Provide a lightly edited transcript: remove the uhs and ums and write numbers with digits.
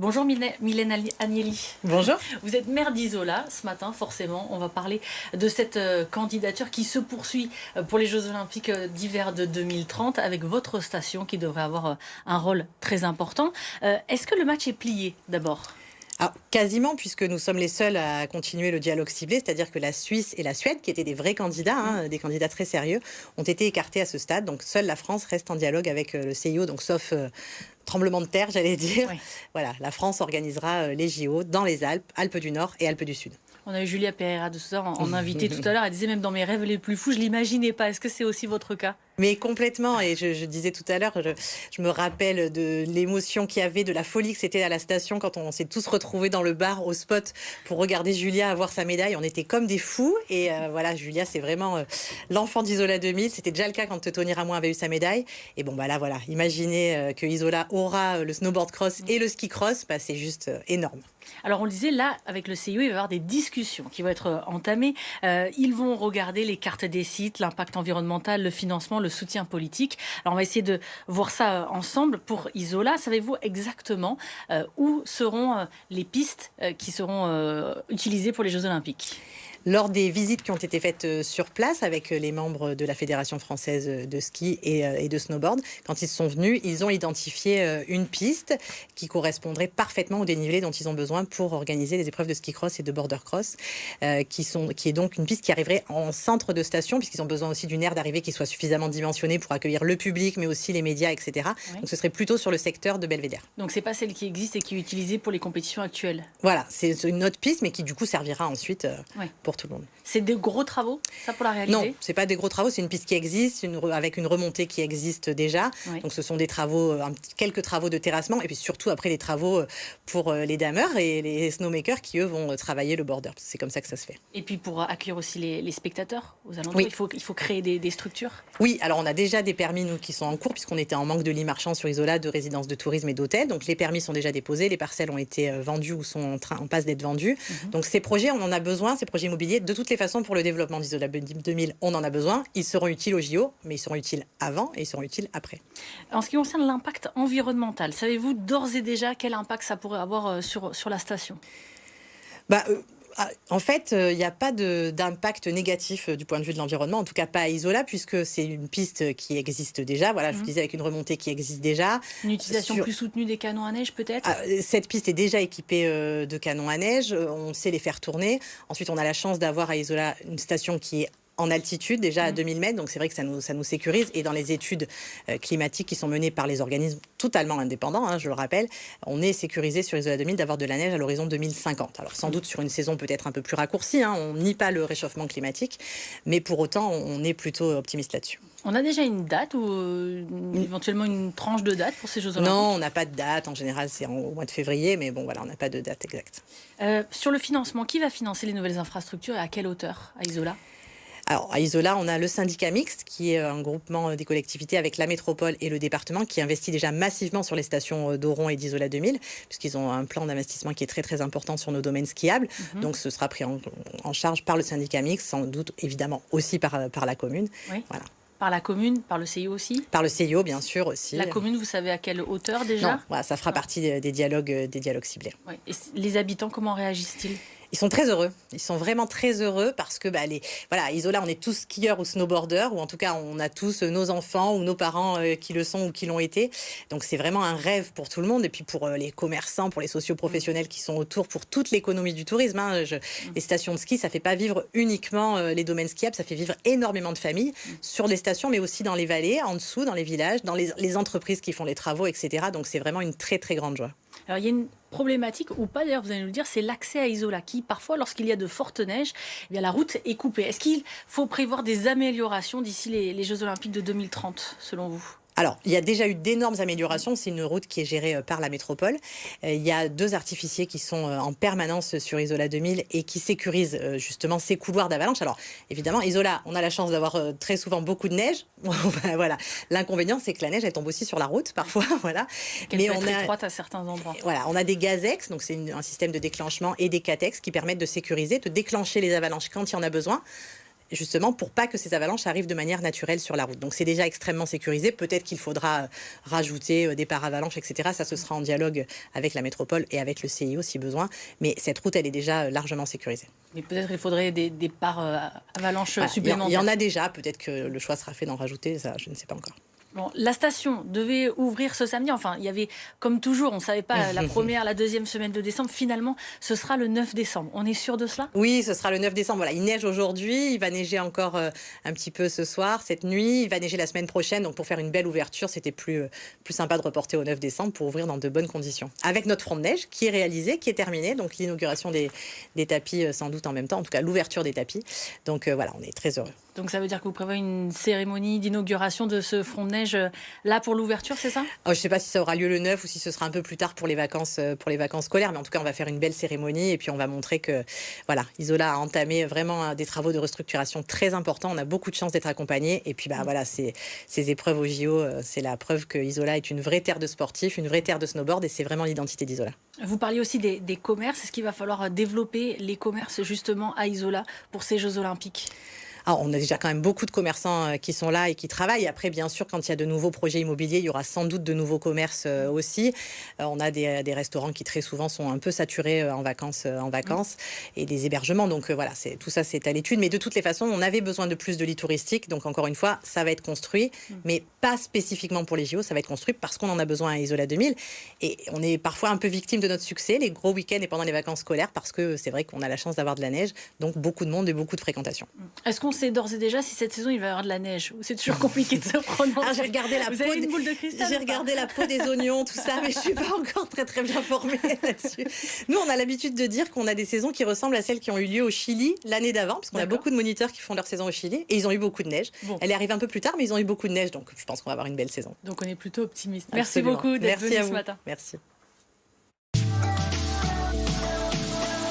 Bonjour Mylène Agnelli. Bonjour. Vous êtes maire d'Isola ce matin, forcément. On va parler de cette candidature qui se poursuit pour les Jeux Olympiques d'hiver de 2030 avec votre station qui devrait avoir un rôle très important. Est-ce que le match est plié d'abord ? Alors, quasiment, puisque nous sommes les seuls à continuer le dialogue ciblé, c'est-à-dire que la Suisse et la Suède, qui étaient des vrais candidats, des candidats très sérieux, ont été écartés à ce stade. Donc seule la France reste en dialogue avec le CIO, donc sauf tremblement de terre, j'allais dire. Oui. Voilà, la France organisera les JO dans les Alpes, Alpes du Nord et Alpes du Sud. On a eu Julia Pereira de Sousa en invité tout à l'heure. Elle disait même dans mes rêves les plus fous, je ne l'imaginais pas. Est-ce que c'est aussi votre cas ? Mais complètement, et je disais tout à l'heure, je me rappelle de l'émotion qu'il y avait, de la folie que c'était à la station quand on s'est tous retrouvés dans le bar au spot pour regarder Julia avoir sa médaille. On était comme des fous, et voilà, Julia, c'est vraiment l'enfant d'Isola 2000. C'était déjà le cas quand Tony Ramon avait eu sa médaille. Et bon, bah là, voilà, imaginez que Isola aura le snowboard cross et le ski cross, bah, c'est juste énorme. Alors on le disait, là, avec le CIO, il va y avoir des discussions qui vont être entamées. Ils vont regarder les cartes des sites, l'impact environnemental, le financement, le soutien politique. Alors on va essayer de voir ça ensemble pour Isola. Savez-vous exactement où seront les pistes qui seront utilisées pour les Jeux Olympiques ? Lors des visites qui ont été faites sur place avec les membres de la Fédération française de ski et de snowboard, quand ils sont venus, ils ont identifié une piste qui correspondrait parfaitement au dénivelé dont ils ont besoin pour organiser les épreuves de ski cross et de border cross, qui est donc une piste qui arriverait en centre de station, puisqu'ils ont besoin aussi d'une aire d'arrivée qui soit suffisamment dimensionnée pour accueillir le public, mais aussi les médias, etc. Oui. Donc ce serait plutôt sur le secteur de Belvédère. Donc c'est pas celle qui existe et qui est utilisée pour les compétitions actuelles ? Voilà, c'est une autre piste, mais qui du coup servira ensuite pour tout le monde. C'est des gros travaux, ça, pour la réaliser ? Non, c'est pas des gros travaux, c'est une piste qui existe, avec une remontée qui existe déjà. Oui. Donc ce sont des travaux, quelques travaux de terrassement, et puis surtout après des travaux pour les dameurs et les snowmakers qui, eux, vont travailler le border. C'est comme ça que ça se fait. Et puis pour accueillir aussi les spectateurs aux alentours, oui. il faut créer des structures ? Oui, alors on a déjà des permis, nous, qui sont en cours, puisqu'on était en manque de lits marchands sur Isola, de résidences de tourisme et d'hôtels. Donc les permis sont déjà déposés, les parcelles ont été vendues ou sont en passe d'être vendues. Donc ces projets, on en a besoin, ces projets immobiliers, de toutes les façons, pour le développement d'Isola 2000, on en a besoin. Ils seront utiles au JO, mais ils seront utiles avant et ils seront utiles après. En ce qui concerne l'impact environnemental, savez-vous d'ores et déjà quel impact ça pourrait avoir sur la station ? En fait, il n'y a pas d'impact négatif du point de vue de l'environnement, en tout cas pas à Isola, puisque c'est une piste qui existe déjà. Voilà, je vous disais, avec une remontée qui existe déjà. Une utilisation plus soutenue des canons à neige, peut-être ? Cette piste est déjà équipée de canons à neige. On sait les faire tourner. Ensuite, on a la chance d'avoir à Isola une station qui est en altitude, déjà à 2000 mètres, donc c'est vrai que ça nous sécurise. Et dans les études climatiques qui sont menées par les organismes totalement indépendants, je le rappelle, on est sécurisé sur Isola 2000 d'avoir de la neige à l'horizon 2050. Alors sans doute sur une saison peut-être un peu plus raccourcie, on nie pas le réchauffement climatique, mais pour autant on est plutôt optimiste là-dessus. On a déjà une date ou éventuellement une tranche de date pour ces Jeux Olympiques ? Non, on n'a pas de date. En général, c'est au mois de février, mais bon, voilà, on n'a pas de date exacte. Sur le financement, qui va financer les nouvelles infrastructures et à quelle hauteur à Isola ? Alors, à Isola, on a le syndicat mixte, qui est un groupement des collectivités avec la métropole et le département, qui investit déjà massivement sur les stations d'Oron et d'Isola 2000, puisqu'ils ont un plan d'investissement qui est très, très important sur nos domaines skiables. Donc, ce sera pris en charge par le syndicat mixte, sans doute, évidemment, aussi par la commune. Oui. Voilà. Par la commune, par le CIO aussi ? Par le CIO, bien sûr, aussi. La commune, vous savez à quelle hauteur déjà ? Non, voilà, ça fera partie des dialogues ciblés. Oui. Et les habitants, comment réagissent-ils ? Ils sont très heureux. Ils sont vraiment très heureux parce que, à Isola, on est tous skieurs ou snowboarders, ou en tout cas, on a tous nos enfants ou nos parents qui le sont ou qui l'ont été. Donc, c'est vraiment un rêve pour tout le monde. Et puis, pour les commerçants, pour les socioprofessionnels qui sont autour, pour toute l'économie du tourisme. Les stations de ski, ça ne fait pas vivre uniquement les domaines skiables, ça fait vivre énormément de familles sur les stations, mais aussi dans les vallées, en dessous, dans les villages, dans les entreprises qui font les travaux, etc. Donc, c'est vraiment une très, très grande joie. Alors, il y a une problématique, ou pas d'ailleurs, vous allez nous le dire, c'est l'accès à Isola, qui parfois, lorsqu'il y a de fortes neiges, la route est coupée. Est-ce qu'il faut prévoir des améliorations d'ici les Jeux Olympiques de 2030, selon vous ? Alors, il y a déjà eu d'énormes améliorations. C'est une route qui est gérée par la métropole. Il y a 2 artificiers qui sont en permanence sur Isola 2000 et qui sécurisent justement ces couloirs d'avalanche. Alors, évidemment, Isola, on a la chance d'avoir très souvent beaucoup de neige. Voilà. L'inconvénient, c'est que la neige, elle tombe aussi sur la route parfois. Voilà. Mais on est étroite à certains endroits. Voilà, on a des gazex, donc c'est un système de déclenchement, et des catex qui permettent de sécuriser, de déclencher les avalanches quand il y en a besoin. justement pour pas que ces avalanches arrivent de manière naturelle sur la route. Donc c'est déjà extrêmement sécurisé. Peut-être qu'il faudra rajouter des paravalanches, etc. Ça, ce sera en dialogue avec la métropole et avec le CIO si besoin. Mais cette route, elle est déjà largement sécurisée. Mais peut-être il faudrait des avalanches supplémentaires. Il y en a déjà. Peut-être que le choix sera fait d'en rajouter. Ça, je ne sais pas encore. Bon, la station devait ouvrir ce samedi. Enfin, il y avait, comme toujours, on ne savait pas la première, la deuxième semaine de décembre. Finalement, ce sera le 9 décembre. On est sûr de cela ? Oui, ce sera le 9 décembre. Voilà, il neige aujourd'hui. Il va neiger encore un petit peu ce soir, cette nuit. Il va neiger la semaine prochaine. Donc, pour faire une belle ouverture, c'était plus sympa de reporter au 9 décembre pour ouvrir dans de bonnes conditions. Avec notre front de neige qui est réalisé, qui est terminé. Donc, l'inauguration des tapis sans doute en même temps. En tout cas, l'ouverture des tapis. Donc, voilà, on est très heureux. Donc ça veut dire que vous prévoyez une cérémonie d'inauguration de ce front de neige là pour l'ouverture, c'est ça ? Je ne sais pas si ça aura lieu le 9 ou si ce sera un peu plus tard pour les vacances scolaires, mais en tout cas on va faire une belle cérémonie et puis on va montrer que voilà, Isola a entamé vraiment des travaux de restructuration très importants. On a beaucoup de chance d'être accompagnés et puis voilà, ces épreuves au JO, c'est la preuve que Isola est une vraie terre de sportifs, une vraie terre de snowboard et c'est vraiment l'identité d'Isola. Vous parliez aussi des commerces. Est-ce qu'il va falloir développer les commerces justement à Isola pour ces Jeux Olympiques ? Alors, on a déjà quand même beaucoup de commerçants qui sont là et qui travaillent. Après, bien sûr, quand il y a de nouveaux projets immobiliers, il y aura sans doute de nouveaux commerces aussi. On a des restaurants qui très souvent sont un peu saturés en vacances et des hébergements. Donc voilà, tout ça, c'est à l'étude. Mais de toutes les façons, on avait besoin de plus de lits touristiques. Donc encore une fois, ça va être construit, mais pas spécifiquement pour les JO. Ça va être construit parce qu'on en a besoin à Isola 2000. Et on est parfois un peu victime de notre succès, les gros week-ends et pendant les vacances scolaires, parce que c'est vrai qu'on a la chance d'avoir de la neige. Donc beaucoup de monde et beaucoup de fréquentation. Est-ce qu'on sait d'ores et déjà si cette saison il va y avoir de la neige ou c'est toujours compliqué de se prononcer? J'ai regardé la peau des oignons, tout ça, mais je suis pas encore très bien formée là-dessus. Nous, on a l'habitude de dire qu'on a des saisons qui ressemblent à celles qui ont eu lieu au Chili l'année d'avant, parce qu'on a beaucoup de moniteurs qui font leur saison au Chili et ils ont eu beaucoup de neige. Bon. Elle arrive un peu plus tard, mais ils ont eu beaucoup de neige, donc je pense qu'on va avoir une belle saison. Donc on est plutôt optimiste. Absolument. Merci beaucoup d'être venu ce matin. Merci.